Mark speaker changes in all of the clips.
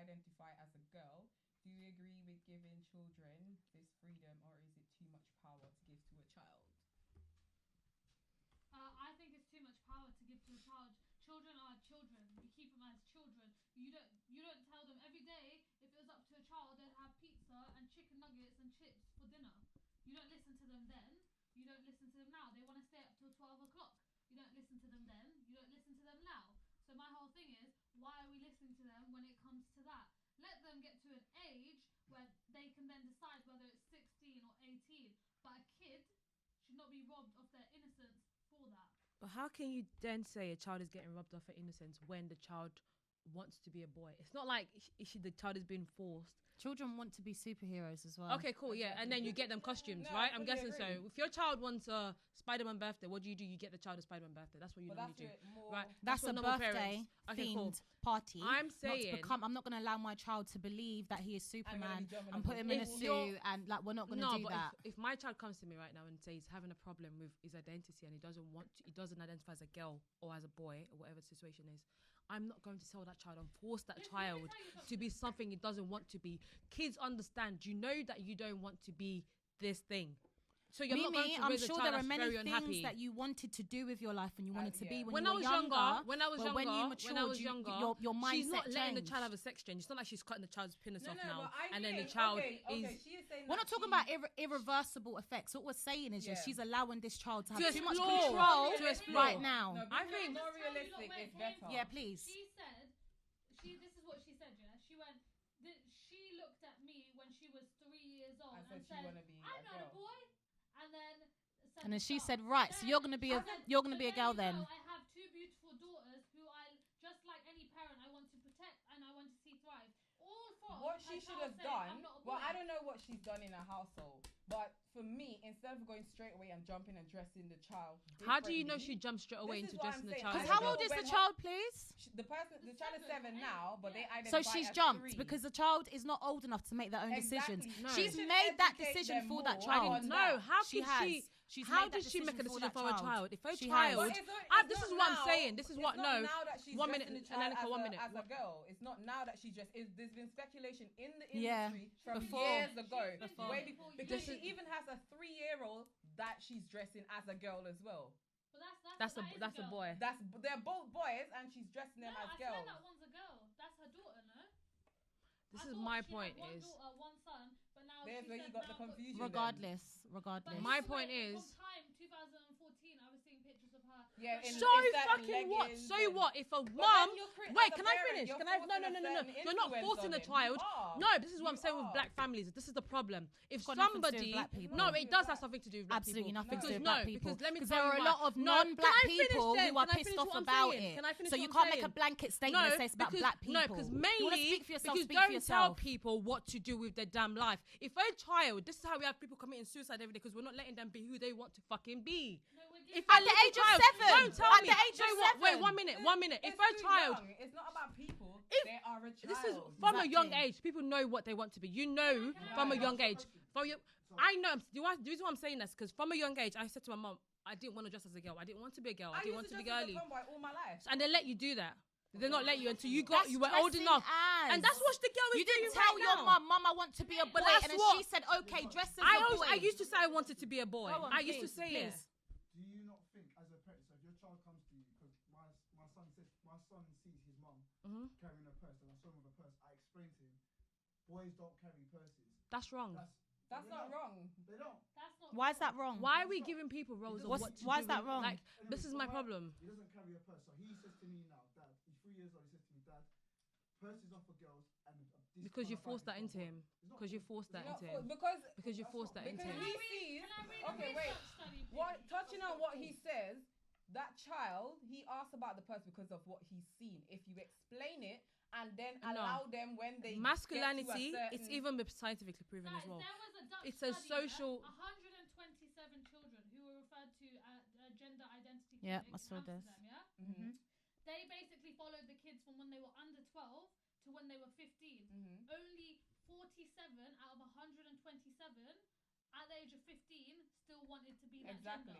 Speaker 1: identify as a girl. Do you agree with giving children this freedom, or is it too much power to give to a child?
Speaker 2: I think it's too much power to give to a child. Children are children. You keep them as children. You don't tell them every day. If it was up to a child, they'd have pizza and chicken nuggets and chips for dinner. You don't listen to them then. You don't listen to them now. They want to stay up till 12 o'clock. You don't listen to them then. You don't listen to them now. So my whole thing is, why are we listening to them when it comes to that? Let them get to an age where they can then decide whether it's 16 or 18. But a kid should not be robbed of their innocence for that.
Speaker 3: But how can you then say a child is getting robbed of her innocence when the child wants to be a boy? It's not like the child is being forced.
Speaker 4: Children want to be superheroes as well.
Speaker 3: Okay, cool, yeah. And then you get them costumes, right? I'm guessing so. If your child wants a Spider-Man birthday, what do? You get the child a Spider-Man birthday. That's what you normally do. Right?
Speaker 4: That's a birthday themed party.
Speaker 3: I'm saying...
Speaker 4: I'm not going to allow my child to believe that he is Superman and put him in a suit and like we're not going to do that.
Speaker 3: If my child comes to me right now and says he's having a problem with his identity and he doesn't identify as a girl or as a boy or whatever the situation is, I'm not going to tell that child and force that child to be something he doesn't want to be. Kids understand. You know that you don't want to be this thing. So you're not going to raise a child
Speaker 4: there are many
Speaker 3: very
Speaker 4: things
Speaker 3: unhappy.
Speaker 4: That you wanted to do with your life and you wanted to be when
Speaker 3: I
Speaker 4: you were younger.
Speaker 3: When I was younger,
Speaker 4: your mindset
Speaker 3: she's not letting the
Speaker 4: changed.
Speaker 3: child have a sex change. It's not like she's cutting the child's penis off now, and
Speaker 1: think,
Speaker 3: then the child is.
Speaker 1: She is saying
Speaker 4: we're not talking about irreversible effects. What we're saying is just she's allowing this child to have too much
Speaker 3: control
Speaker 4: right now.
Speaker 1: No, I think more realistic is better.
Speaker 4: Yeah, please.
Speaker 2: She said, this is what she said, yeah? She went, she looked at me when she was 3 years old and said, I'm not a boy. And then
Speaker 4: she said, right, so you're gonna be a girl then.
Speaker 2: I have two beautiful daughters who just like any parent, I want to protect and I want to see thrive. All from
Speaker 1: what she should have done. Well, I don't know what she's done in her household, but for me, instead of going straight away and jumping and dressing the child,
Speaker 3: how do you know she jumped straight away into dressing the child?
Speaker 4: Because how old is the child, please?
Speaker 1: The child is 7 now, but they identify
Speaker 4: so she's jumped
Speaker 1: 3.
Speaker 4: because the child is not old enough to make their own decisions.
Speaker 1: No.
Speaker 4: She's made that decision for that child.
Speaker 3: No, how can she? How does she make a decision for a child? If her child, this is what I'm saying. This is what no. 1 minute, Anenika, 1 minute.
Speaker 1: As a girl, it's not now that she's just. There's been speculation in the industry from
Speaker 4: before,
Speaker 1: years ago, way before, because
Speaker 3: she
Speaker 1: even has a 3-year-old that she's dressing as a girl as well.
Speaker 2: But
Speaker 3: that's a boy.
Speaker 1: They're both boys, and she's dressing them as girls.
Speaker 2: I swear that one's a girl. That's her daughter, no?
Speaker 3: This is my point.
Speaker 2: One daughter, one son, but now
Speaker 1: there's where you got the confusion.
Speaker 4: Regardless.
Speaker 3: My point is.
Speaker 2: From 2014, I was seeing pictures of her.
Speaker 1: Yeah.
Speaker 3: So fucking what? So what? If a mum. Wait, can I finish? Can I? No. You're not forcing a child. No, this is what I'm saying with black families. This is the problem. If somebody. No, it does have something to do with black people.
Speaker 4: Absolutely nothing to do with black people.
Speaker 3: Because let me
Speaker 4: tell you, there are a lot of non-black people who are pissed off about it. So you can't make a blanket statement that says about black people.
Speaker 3: No, because mainly because don't tell people what to do with their damn life. If a child, this is how we have people committing suicide every day because we're not letting them be who they want to fucking be. If
Speaker 4: at the age of 7,
Speaker 3: don't tell me.
Speaker 4: At the age of 7.
Speaker 3: Wait, 1 minute. If a child,
Speaker 1: it's not about people. They are a child.
Speaker 3: This is from a young age. People know what they want to be. You know from a young age. I know. The reason why I'm saying this because from a young age, I said to my mum, I didn't want to dress as a girl. I didn't want to be a girl. I didn't want to be girly.
Speaker 1: All my life.
Speaker 3: And they let you do that. They not let you until you were old enough. And that's what the girl is doing.
Speaker 4: You didn't tell your mum, I want to be a boy. And then she said, okay, dress as a boy.
Speaker 3: I used to say I wanted to be a boy. I used to say it.
Speaker 5: Do you not think, as a parent, so if your child comes to you, because my son sees his mum carrying a purse, and I saw him with a purse, I explained to him, boys don't carry purses.
Speaker 3: That's wrong.
Speaker 1: That's not wrong.
Speaker 5: They don't.
Speaker 4: Why is that wrong?
Speaker 3: Why are we giving people roles of what to do?
Speaker 4: Why is that wrong?
Speaker 3: Like, this is my problem.
Speaker 5: He doesn't carry a purse, so he says to me now, Dad, he's 3 years old, he says to me, Dad, purses are for girls, and
Speaker 3: because you forced that into him. Because you forced that into him. Because you forced that into him.
Speaker 1: Because he sees. Okay, wait. Touching on what he says, that child, he asks about the purse because of what he's seen. If you explain it and then allow them when they
Speaker 3: masculinity, it's even scientifically proven as well. It's a social.
Speaker 2: 127 children who were referred to gender identity.
Speaker 4: Yeah, I saw this.
Speaker 2: Yeah. They basically followed the kids from when they were under 12 to when they were 15. Only 47 out of 127 at the age of 15 still wanted to be that gender.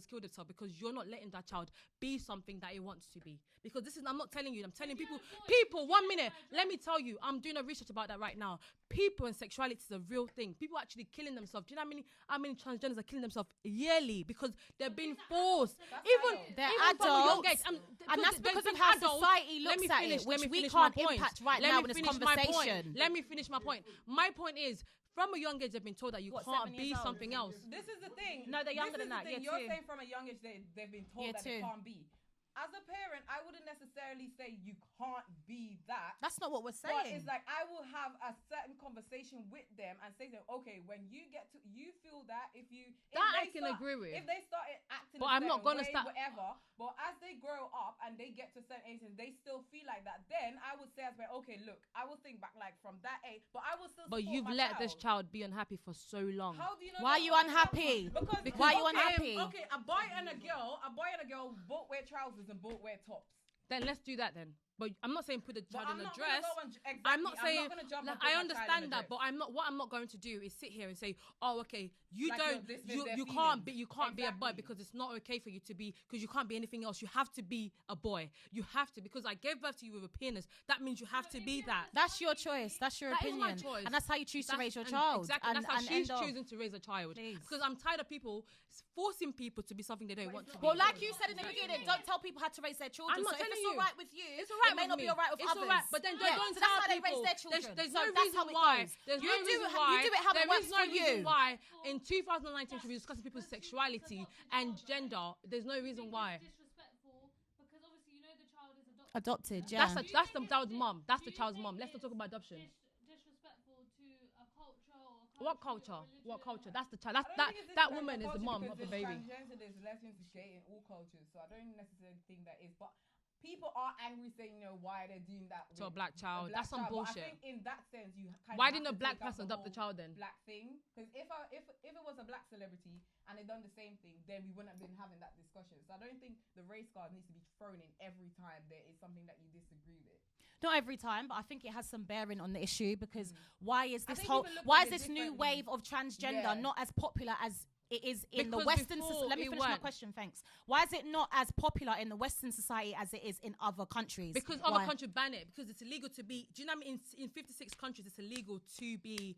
Speaker 3: has killed itself because you're not letting that child be something that it wants to be. Because I'm not telling you, I'm telling people, 1 minute, let me tell you, I'm doing a research about that right now. people and sexuality is a real thing. People are actually killing themselves. Do you know how many transgenders are killing themselves yearly because they're being forced?
Speaker 4: They're
Speaker 3: even from a young age.
Speaker 4: adults. And that's because of how society looks at it, which we can't impact right now in this conversation.
Speaker 3: Let me finish my point. My point is, from a young age, they've been told that you can't be something else.
Speaker 1: This is the thing.
Speaker 4: No, they're younger than that.
Speaker 1: You're saying from a young age they've been told that they can't be. As a parent, I wouldn't necessarily say you can't be that.
Speaker 4: That's not what we're saying.
Speaker 1: But it's like I will have a certain conversation with them and say to them, okay, when you get to, you feel that if
Speaker 3: I can agree with.
Speaker 1: If they started acting,
Speaker 3: but I'm not gonna start
Speaker 1: whatever. But as they grow up and they get to certain ages, they still feel like that. Then I would say as well, okay, look, I will think back like from that age, but I will still.
Speaker 3: But you've let this child be unhappy for so long.
Speaker 1: How do you know?
Speaker 4: Why are you unhappy?
Speaker 1: Because
Speaker 4: why are you unhappy?
Speaker 1: Okay, a boy and a girl both wear trousers and both wear tops.
Speaker 3: Then let's do that then. But I'm not saying put the child in a dress.
Speaker 1: Exactly.
Speaker 3: I'm not saying. I
Speaker 1: that,
Speaker 3: understand that, but what I'm not going to do is sit here and say, oh, okay, you
Speaker 1: like
Speaker 3: don't, you can't be a boy because it's not okay for you to be, because you can't be anything else. You have to be a boy. You have to, because I gave birth to you with a penis. That means you have to be that.
Speaker 4: That's your choice. That's your opinion.
Speaker 3: Is my choice.
Speaker 4: And that's how you choose to raise your child.
Speaker 3: Exactly. That's how she's choosing to raise a child.
Speaker 4: Please.
Speaker 3: Because I'm tired of people forcing people to be something they don't want to be.
Speaker 4: Well, like you said in the beginning, don't tell people how to raise their children.
Speaker 3: I'm not
Speaker 4: so if
Speaker 3: telling
Speaker 4: it's
Speaker 3: you.
Speaker 4: all right with you,
Speaker 3: It's all right
Speaker 4: it may not be all right with others.
Speaker 3: All right, but then don't
Speaker 4: so
Speaker 3: tell
Speaker 4: that's how they
Speaker 3: people.
Speaker 4: raise their children.
Speaker 3: There's
Speaker 4: So
Speaker 3: no
Speaker 4: that's
Speaker 3: reason
Speaker 4: how it
Speaker 3: why.
Speaker 4: goes.
Speaker 3: There's
Speaker 4: You
Speaker 3: no
Speaker 4: do
Speaker 3: reason
Speaker 4: it-
Speaker 3: why.
Speaker 4: you do it how it
Speaker 3: There
Speaker 4: works
Speaker 3: is no
Speaker 4: for
Speaker 3: reason
Speaker 4: you.
Speaker 3: why in 2019 to be discussing people's sexuality and gender. There's no reason why.
Speaker 2: Disrespectful because obviously you know the child is adopted.
Speaker 4: Adopted, yeah.
Speaker 3: That's the child's mum. That's the child's mum. Let's not talk about adoption.
Speaker 2: Disrespectful to a culture or
Speaker 3: What culture? What culture? That's the child.
Speaker 1: I don't think it's
Speaker 3: That
Speaker 1: disrespectful
Speaker 3: woman is the
Speaker 1: culture
Speaker 3: mum
Speaker 1: because
Speaker 3: of the
Speaker 1: there's
Speaker 3: baby.
Speaker 1: Transgender, there's lesbians, there's gay in all cultures, so I don't necessarily think that is. But people are angry saying, why they're doing that
Speaker 3: To a
Speaker 1: with
Speaker 3: black child.
Speaker 1: black
Speaker 3: That's some
Speaker 1: child. But
Speaker 3: bullshit.
Speaker 1: I think in that sense, you kind
Speaker 3: Why
Speaker 1: of
Speaker 3: didn't
Speaker 1: have
Speaker 3: a
Speaker 1: to
Speaker 3: black
Speaker 1: take out
Speaker 3: person
Speaker 1: the
Speaker 3: adopt the
Speaker 1: whole
Speaker 3: child then?
Speaker 1: black thing. Because if it was a black celebrity and they done the same thing, then we wouldn't have been having that discussion. So I don't think the race card needs to be thrown in every time there is something that you disagree with.
Speaker 4: Not every time, but I think it has some bearing on the issue because why is this
Speaker 1: think
Speaker 4: whole,
Speaker 1: people look
Speaker 4: why
Speaker 1: at
Speaker 4: is
Speaker 1: it
Speaker 4: this new
Speaker 1: differently.
Speaker 4: wave of transgender
Speaker 1: Yeah.
Speaker 4: not as popular as it is in the
Speaker 3: Because
Speaker 4: Western
Speaker 3: before
Speaker 4: society? Let me
Speaker 3: it
Speaker 4: finish my
Speaker 3: weren't.
Speaker 4: question, thanks. Why is it not as popular in the Western society as it is in other countries?
Speaker 3: Because
Speaker 4: Why?
Speaker 3: other countries ban it. Because it's illegal to be. Do you know what I mean? In 56 countries, it's illegal to be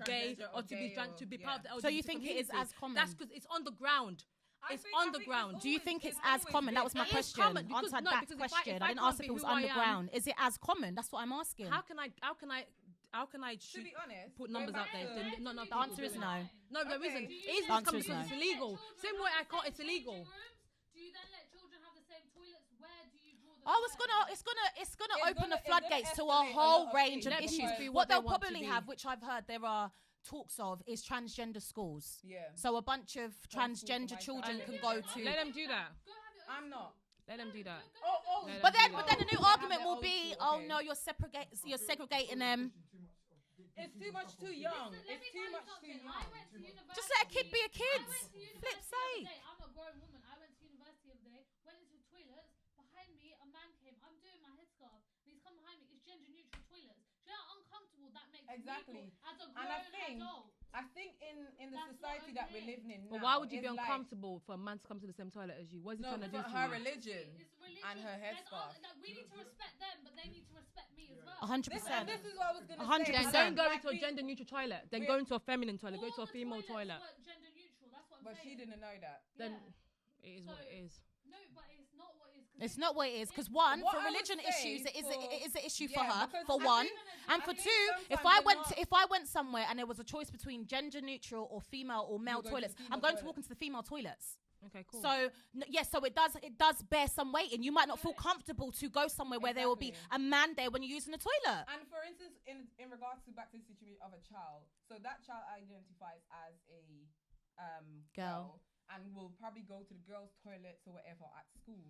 Speaker 3: gay
Speaker 1: Transgender
Speaker 3: or
Speaker 1: or
Speaker 3: to be
Speaker 1: gay or-
Speaker 3: to be
Speaker 1: yeah.
Speaker 3: part of the LGBT
Speaker 4: So you think it is
Speaker 3: community.
Speaker 4: as common?
Speaker 3: That's because it's on the ground. It's on the ground.
Speaker 4: Do you think it's as common? That was my
Speaker 3: It is
Speaker 4: question.
Speaker 3: common because-
Speaker 4: Answer
Speaker 3: no,
Speaker 4: that
Speaker 3: because
Speaker 4: question.
Speaker 3: if
Speaker 4: I
Speaker 3: I
Speaker 4: didn't
Speaker 3: can't
Speaker 4: ask if
Speaker 3: be
Speaker 4: it was
Speaker 3: who I am-
Speaker 4: underground. Is it as common? That's what I'm asking.
Speaker 3: How can I
Speaker 1: To
Speaker 3: shoot,
Speaker 1: be honest,
Speaker 3: put
Speaker 1: going
Speaker 3: numbers
Speaker 1: back
Speaker 3: out there?
Speaker 1: to-
Speaker 3: Then not enough
Speaker 4: The
Speaker 3: people
Speaker 4: answer is
Speaker 3: doing
Speaker 4: no.
Speaker 3: it. No, there
Speaker 1: Okay.
Speaker 3: isn't.
Speaker 1: Do
Speaker 3: It
Speaker 1: you
Speaker 3: is
Speaker 4: The answer
Speaker 3: common
Speaker 4: is
Speaker 3: because
Speaker 4: no.
Speaker 3: it's illegal. Same way I can't. It's illegal.
Speaker 2: Do you then let children have the same toilets? Where do you draw the
Speaker 4: Oh, it's gonna open the floodgates to a whole range of
Speaker 3: Let
Speaker 4: issues.
Speaker 3: people be
Speaker 4: What
Speaker 3: what they
Speaker 4: they'll
Speaker 3: want to
Speaker 4: probably
Speaker 3: be.
Speaker 4: have, which I've heard there are talks of, is transgender schools.
Speaker 1: Yeah.
Speaker 4: So a bunch of transgender
Speaker 1: my
Speaker 4: children
Speaker 1: child.
Speaker 4: can go to.
Speaker 3: Let them do that.
Speaker 2: Go have your
Speaker 1: I'm not.
Speaker 3: Let them do that.
Speaker 1: Oh.
Speaker 3: Let
Speaker 4: But
Speaker 3: them
Speaker 4: then
Speaker 3: do
Speaker 4: the new
Speaker 1: They have
Speaker 4: argument
Speaker 1: their
Speaker 4: will
Speaker 1: own
Speaker 4: be,
Speaker 1: school,
Speaker 4: oh
Speaker 1: okay.
Speaker 4: no, you're segregating them.
Speaker 1: It's too much too young.
Speaker 2: Let
Speaker 1: It's
Speaker 2: me
Speaker 1: too
Speaker 2: tell you
Speaker 1: much too
Speaker 2: something.
Speaker 1: young.
Speaker 2: I went to university.
Speaker 4: Just let a kid be a kid.
Speaker 2: I went to university
Speaker 4: Flip's
Speaker 2: the other
Speaker 4: sake.
Speaker 2: day. I'm a grown woman. I went to university the other day. Went into the toilets. Behind me, a man came. I'm doing my headscarf. And he's come behind me. It's gender neutral toilets. Do you know how uncomfortable that makes
Speaker 1: Exactly.
Speaker 2: people as a
Speaker 1: And I
Speaker 2: grown
Speaker 1: think-
Speaker 2: adult?
Speaker 1: I think in the
Speaker 2: That's not
Speaker 1: society that we're
Speaker 2: okay.
Speaker 1: living in now.
Speaker 3: But why would you be
Speaker 1: it's like-
Speaker 3: uncomfortable for a man to come to the same toilet as you? What is he
Speaker 1: No,
Speaker 3: trying to do
Speaker 1: for
Speaker 3: to
Speaker 1: her
Speaker 3: you?
Speaker 1: religion
Speaker 2: It's religion.
Speaker 1: and her
Speaker 2: There's
Speaker 1: headscarf.
Speaker 2: like, we need to respect them, but they need to respect me as well.
Speaker 4: 100%.
Speaker 1: This is what I was gonna
Speaker 4: 100%.
Speaker 1: say.
Speaker 3: Then don't go
Speaker 1: Like,
Speaker 3: into a
Speaker 1: we-
Speaker 3: gender neutral toilet. Then
Speaker 1: we-
Speaker 3: go into a feminine toilet. Go
Speaker 2: All
Speaker 3: to a
Speaker 2: the
Speaker 3: female
Speaker 2: toilets
Speaker 3: toilet.
Speaker 2: were gender neutral. That's what I'm
Speaker 1: But
Speaker 2: saying.
Speaker 1: she didn't know that.
Speaker 3: Then
Speaker 2: Yeah.
Speaker 3: it is what it is.
Speaker 2: No, but it's not what it is.
Speaker 4: It's not what it is because one,
Speaker 1: What
Speaker 4: for
Speaker 1: I would
Speaker 4: religion
Speaker 1: say
Speaker 4: issues, it is an issue for
Speaker 1: yeah,
Speaker 4: her.
Speaker 1: because
Speaker 4: For
Speaker 1: I
Speaker 4: one,
Speaker 1: think-
Speaker 4: and
Speaker 1: I
Speaker 4: for
Speaker 1: think
Speaker 4: two, if
Speaker 1: sometimes
Speaker 4: I went somewhere and there was a choice between gender neutral or female or male
Speaker 1: go to the
Speaker 4: toilets,
Speaker 1: female
Speaker 4: I'm going to
Speaker 1: toilet.
Speaker 4: walk into the female toilets.
Speaker 3: Okay, cool.
Speaker 4: So yes, so it does bear some weight, and you might not feel comfortable to go somewhere where there will be
Speaker 1: Exactly.
Speaker 4: a man there when you're using the toilet.
Speaker 1: And for instance, in regards to back to the situation of a child, so that child identifies as a girl and will probably go to the girls' toilets or whatever at school.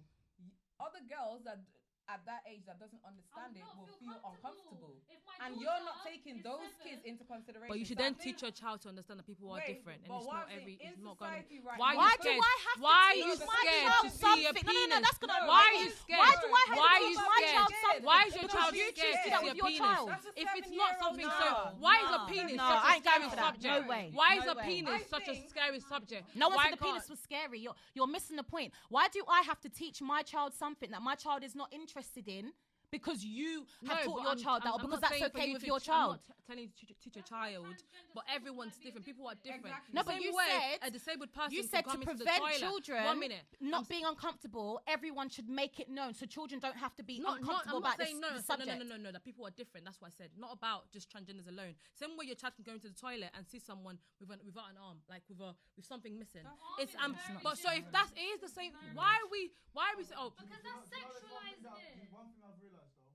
Speaker 1: Other girls that at that age that doesn't understand it will feel uncomfortable. And you're not taking those kids into consideration.
Speaker 3: But you should
Speaker 1: So I
Speaker 3: then
Speaker 1: think-
Speaker 3: teach your child to understand that people are
Speaker 1: Wait,
Speaker 3: different, and
Speaker 1: but
Speaker 3: it's
Speaker 1: what
Speaker 3: not
Speaker 1: I'm saying,
Speaker 3: every.
Speaker 1: in
Speaker 3: It's not going.
Speaker 1: society right
Speaker 3: Why
Speaker 1: now-
Speaker 3: are you
Speaker 4: Why do
Speaker 3: scared?
Speaker 4: I have to
Speaker 3: Why are
Speaker 4: teach
Speaker 3: you
Speaker 4: my
Speaker 3: scared
Speaker 4: child
Speaker 3: to see a
Speaker 4: something?
Speaker 3: penis?
Speaker 4: No, that's gonna
Speaker 3: Why are
Speaker 4: ruin
Speaker 3: you
Speaker 4: it.
Speaker 3: scared?
Speaker 4: Why do I have
Speaker 3: Why
Speaker 4: to
Speaker 3: are you
Speaker 4: teach my
Speaker 3: scared?
Speaker 4: child something?
Speaker 3: Why is your
Speaker 4: Because
Speaker 3: child
Speaker 4: you
Speaker 3: scared
Speaker 4: choose
Speaker 3: to
Speaker 4: to do that
Speaker 3: see a
Speaker 4: with your
Speaker 3: penis?
Speaker 4: child.
Speaker 1: That's a
Speaker 3: If it's
Speaker 1: 7-year-old
Speaker 3: not something
Speaker 1: now.
Speaker 3: so, why is a penis
Speaker 4: No,
Speaker 3: such
Speaker 4: I
Speaker 3: a
Speaker 4: ain't going
Speaker 3: scary
Speaker 4: for that.
Speaker 3: subject?
Speaker 4: No way.
Speaker 3: Why is
Speaker 4: No
Speaker 3: a
Speaker 4: way.
Speaker 3: penis
Speaker 1: I
Speaker 3: such a
Speaker 1: think-
Speaker 3: scary subject?
Speaker 4: No one
Speaker 3: Why
Speaker 4: said the penis
Speaker 3: can't-
Speaker 4: was scary. You're missing the point. Why do I have to teach my child something that my child is not interested in because you have
Speaker 3: No,
Speaker 4: taught
Speaker 3: but
Speaker 4: your child that, or
Speaker 3: I'm
Speaker 4: because
Speaker 3: not
Speaker 4: that's
Speaker 3: saying for
Speaker 4: okay
Speaker 3: you
Speaker 4: with
Speaker 3: to
Speaker 4: your
Speaker 3: I'm
Speaker 4: child.
Speaker 3: not telling you to teach your child, but everyone's different. People are different.
Speaker 1: Exactly.
Speaker 4: No,
Speaker 3: The
Speaker 4: but
Speaker 3: same
Speaker 4: you
Speaker 3: way
Speaker 4: said-
Speaker 3: a disabled person
Speaker 4: You
Speaker 3: can
Speaker 4: said to
Speaker 3: come into the
Speaker 4: prevent
Speaker 3: toilet.
Speaker 4: children
Speaker 3: 1 minute.
Speaker 4: not being uncomfortable, everyone should make it known so children don't have to be
Speaker 3: I'm
Speaker 4: uncomfortable
Speaker 3: not
Speaker 4: about this
Speaker 3: saying
Speaker 4: the subject.
Speaker 3: no. That people are different. That's what I said. Not about just transgenders alone. Same way your child can go into the toilet and see someone without an arm, like with something missing. It's But so if it is the same, why are we saying
Speaker 2: Because that's sexualizing it.
Speaker 5: One thing I've realised though,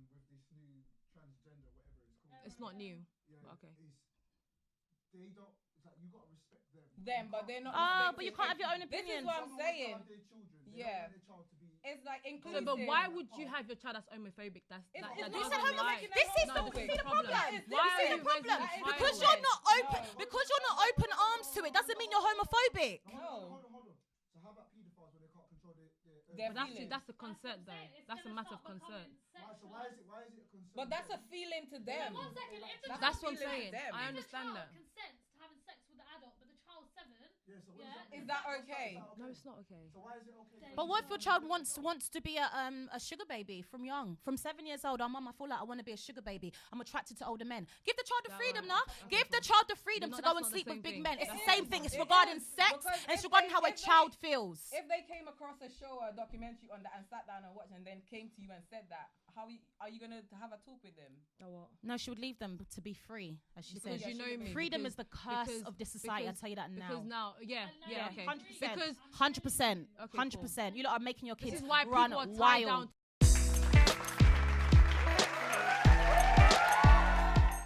Speaker 5: with this new transgender, whatever it's called.
Speaker 3: it's not new?
Speaker 5: Yeah,
Speaker 3: Okay.
Speaker 5: is they don't. It's like you gotta respect them.
Speaker 1: But they're not.
Speaker 4: But you can't have your own
Speaker 1: This is
Speaker 4: opinion.
Speaker 1: what I'm saying.
Speaker 5: Their children. They
Speaker 1: Yeah.
Speaker 5: don't want their child to be.
Speaker 1: It's like
Speaker 3: So,
Speaker 1: inclusive.
Speaker 3: but why would you have your child that's homophobic? That
Speaker 1: You
Speaker 3: doesn't
Speaker 1: said
Speaker 3: lie.
Speaker 1: homophobic.
Speaker 4: This is
Speaker 3: No,
Speaker 4: the,
Speaker 3: this
Speaker 4: this
Speaker 3: is
Speaker 4: is
Speaker 3: the
Speaker 4: the problem.
Speaker 3: problem.
Speaker 4: This
Speaker 3: Why
Speaker 4: is
Speaker 3: are
Speaker 4: the
Speaker 3: you
Speaker 4: problem.
Speaker 3: raising a
Speaker 4: Because
Speaker 3: child?
Speaker 4: you're not open. Because you're not open arms to it doesn't mean you're homophobic.
Speaker 5: Hold on. So how about paedophiles when they can't control their
Speaker 1: Their
Speaker 3: But
Speaker 1: feelings.
Speaker 3: that's a concern though. That's a matter of concern.
Speaker 5: why is it a concern?
Speaker 1: But that's a feeling to them.
Speaker 2: One second, if the
Speaker 3: That's
Speaker 2: child
Speaker 3: what I'm
Speaker 1: feeling
Speaker 3: saying.
Speaker 1: to them.
Speaker 3: I
Speaker 2: if the
Speaker 3: understand
Speaker 2: child
Speaker 3: that.
Speaker 2: consents to having sex with the adult, but the child's 7,
Speaker 5: Yeah, so what
Speaker 2: Yeah.
Speaker 1: Is that okay?
Speaker 3: No, it's not okay.
Speaker 5: So why is it okay?
Speaker 4: But what if your child wants to be a sugar baby from young, from 7 years old? Oh, mum, I feel like I want to be a sugar baby. I'm attracted to older men. Give the child the freedom, now. Give the child the freedom
Speaker 3: No,
Speaker 4: to go
Speaker 3: that's
Speaker 4: and
Speaker 3: not the
Speaker 4: sleep with
Speaker 3: same
Speaker 4: big
Speaker 3: thing.
Speaker 4: men. It's the
Speaker 1: It
Speaker 4: same
Speaker 1: is.
Speaker 4: thing. It's
Speaker 1: It
Speaker 4: regarding
Speaker 1: is.
Speaker 4: sex
Speaker 1: Because
Speaker 4: and it's
Speaker 1: if
Speaker 4: regarding
Speaker 1: they-
Speaker 4: how a
Speaker 1: if they-
Speaker 4: child feels.
Speaker 1: If they came across a show or a documentary on that and sat down and watched and then came to you and said that, are you gonna have a talk with them?
Speaker 4: No, she would leave them to be free, as she
Speaker 3: Because
Speaker 4: said.
Speaker 3: you know me.
Speaker 4: Freedom
Speaker 3: because-
Speaker 4: is the curse
Speaker 3: because-
Speaker 4: of this society. I'll
Speaker 3: because-
Speaker 4: tell you that now.
Speaker 3: Because now, yeah, okay.
Speaker 4: 100%.
Speaker 3: Because
Speaker 4: 100%.
Speaker 3: Okay,
Speaker 4: 100%. You lot are making your
Speaker 3: this
Speaker 4: kids
Speaker 3: is why
Speaker 4: run
Speaker 3: people are tied
Speaker 4: wild.
Speaker 3: down